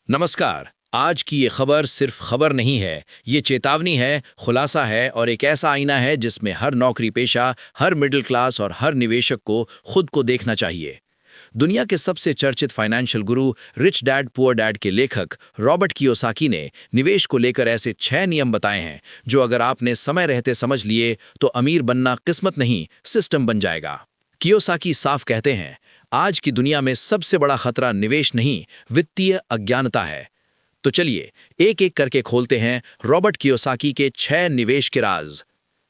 नमस्कार। आज की ये खबर सिर्फ खबर नहीं है, ये चेतावनी है, खुलासा है और एक ऐसा आईना है जिसमें हर नौकरी पेशा, हर मिडिल क्लास और हर निवेशक को खुद को देखना चाहिए। दुनिया के सबसे चर्चित फाइनेंशियल गुरु रिच डैड पुअर डैड के लेखक रॉबर्ट कियोसाकी ने निवेश को लेकर ऐसे 6 नियम बताए हैं जो अगर आपने समय रहते समझ लिए तो अमीर बनना किस्मत नहीं, सिस्टम बन जाएगा। कियोसाकी साफ कहते हैं, आज की दुनिया में सबसे बड़ा खतरा निवेश नहीं, वित्तीय अज्ञानता है। तो चलिए एक एक करके खोलते हैं रॉबर्ट कियोसाकी के 6 निवेश के राज।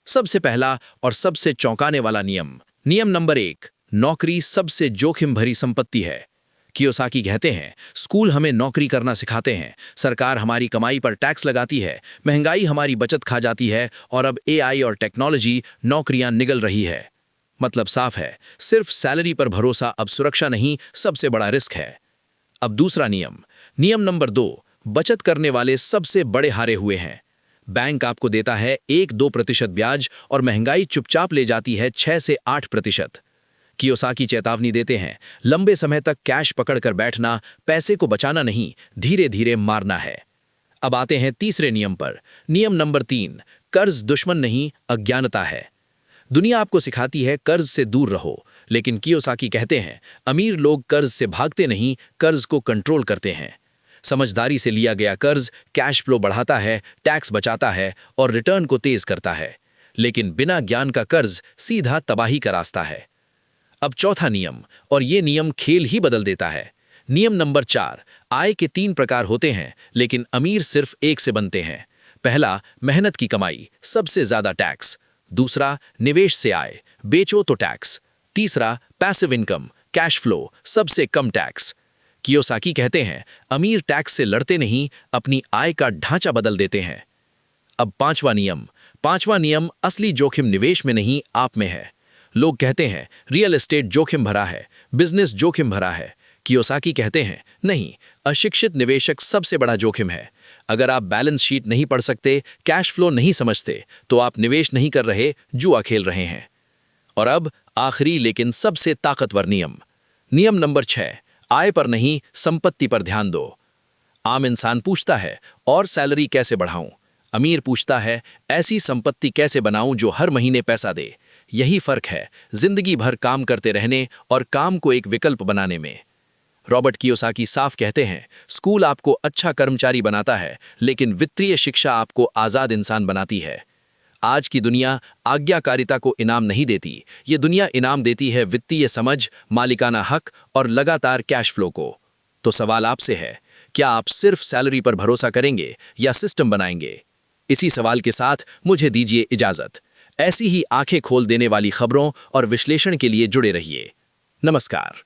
सबसे पहला और सबसे चौंकाने वाला नियम, नियम नंबर 1, नौकरी सबसे जोखिम भरी संपत्ति है। कियोसाकी कहते हैं, स्कूल हमें नौकरी करना सिखाते हैं, सरकार हमारी कमाई पर टैक्स लगाती है, महंगाई हमारी बचत खा जाती है और अब एआई और टेक्नोलॉजी नौकरियां निगल रही है। मतलब साफ है, सिर्फ सैलरी पर भरोसा अब सुरक्षा नहीं, सबसे बड़ा रिस्क है। अब दूसरा नियम, नियम नंबर 2, बचत करने वाले सबसे बड़े हारे हुए हैं। बैंक आपको देता है 1-2% ब्याज और महंगाई चुपचाप ले जाती है 6 से 8%। कियोसाकी चेतावनी देते हैं, लंबे समय तक कैश पकड़कर बैठना पैसे को बचाना नहीं, धीरे धीरे मारना है। अब आते हैं तीसरे नियम पर। नियम नंबर 3, कर्ज दुश्मन नहीं, अज्ञानता है। दुनिया आपको सिखाती है कर्ज से दूर रहो, लेकिन कियोसाकी कहते हैं, अमीर लोग कर्ज से भागते नहीं, कर्ज को कंट्रोल करते हैं। समझदारी से लिया गया कर्ज कैश फ्लो बढ़ाता है, टैक्स बचाता है और रिटर्न को तेज करता है, लेकिन बिना ज्ञान का कर्ज सीधा तबाही का रास्ता है। अब चौथा नियम, और ये नियम खेल ही बदल देता है। नियम नंबर 4, आय के 3 प्रकार होते हैं, लेकिन अमीर सिर्फ एक से बनते हैं। पहला, मेहनत की कमाई, सबसे ज्यादा टैक्स। दूसरा, निवेश से आय, बेचो तो टैक्स। तीसरा, पैसिव इनकम, कैश फ्लो, सबसे कम टैक्स। कियोसाकी कहते हैं, अमीर टैक्स से लड़ते नहीं, अपनी आय का ढांचा बदल देते हैं। अब पांचवा नियम असली जोखिम निवेश में नहीं, आप में है। लोग कहते हैं रियल एस्टेट जोखिम भरा है, बिजनेस जोखिम भरा है। कियोसाकी कहते हैं, नहीं, अशिक्षित निवेशक सबसे बड़ा जोखिम है। अगर आप बैलेंस शीट नहीं पढ़ सकते, कैश फ्लो नहीं समझते, तो आप निवेश नहीं कर रहे, जुआ खेल रहे हैं। और अब आखिरी लेकिन सबसे ताकतवर नियम, नियम नंबर 6, आय पर नहीं, संपत्ति पर ध्यान दो। आम इंसान पूछता है, और सैलरी कैसे बढ़ाऊं? अमीर पूछता है, ऐसी संपत्ति कैसे बनाऊं जो हर महीने पैसा दे? यही फर्क है जिंदगी भर काम करते रहने और काम को एक विकल्प बनाने में। रॉबर्ट कियोसाकी साफ कहते हैं, स्कूल आपको अच्छा कर्मचारी बनाता है, लेकिन वित्तीय शिक्षा आपको आजाद इंसान बनाती है। आज की दुनिया आज्ञाकारिता को इनाम नहीं देती, ये दुनिया इनाम देती है वित्तीय समझ, मालिकाना हक और लगातार कैश फ्लो को। तो सवाल आपसे है, क्या आप सिर्फ सैलरी पर भरोसा करेंगे या सिस्टम बनाएंगे? इसी सवाल के साथ मुझे दीजिए इजाजत। ऐसी ही आंखें खोल देने वाली खबरों और विश्लेषण के लिए जुड़े रहिए। नमस्कार।